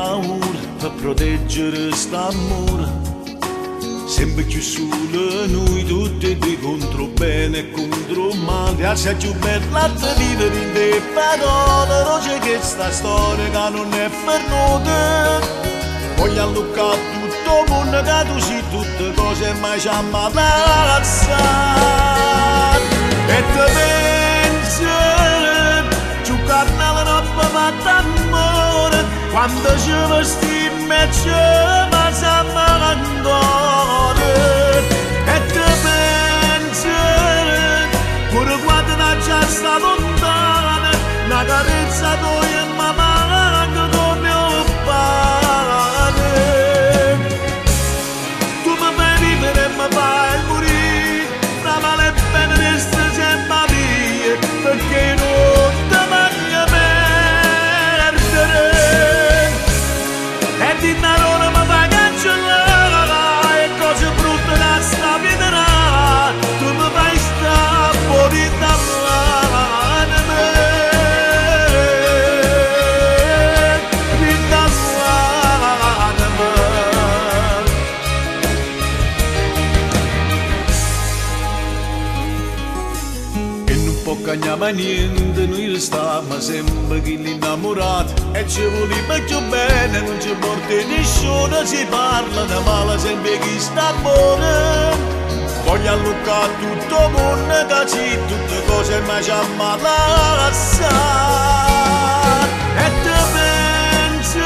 paura per proteggere st'amore. Sempre più solo noi tutti e due contro bene e contro male. Grazie più bella di vivere in te parole. Non c'è che sta storia che non è fermata. Voglio alluccare tutto il mondo che tu sei tutte cose mai ci ammalazza. E te pensi, giocare nella notte fatta amore, quando ci vestimmo e ci passiamo ancora. E te pensi, pure quando non c'è sta lontana, una carezza tua e mi manca come un pane. Tu mi fai vivere e mi fai morire, ma vale bene resta sempre mia, perché non ti voglio perdere. E di parole mi fai cancellare, e cose brutte da sta vita, tu mi fai sta fuori dall'anima. E non può cagnare niente, noi restiamo sempre chi l'innamorato e ci voleva più bene, non ci porta nessuno, si parla di male sempre chi sta buono. Voglio alluccare tutto il mondo che c'è tutte cose ma ci ammalazza. E te pensi,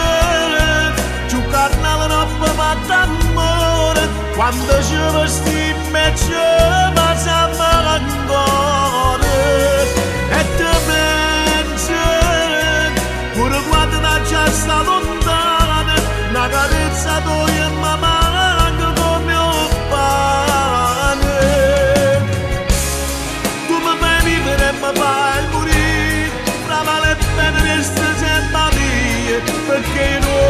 giocare nella notte fatta amore, quando ci vestimmo e ci passiamo ancora. E te pensi, pure quando non c'è sta lontana, una carezza tua e mi manca come un pane. Tu mi fai vivere e mi fai morire, ma vale bene resta sempre mia, perché non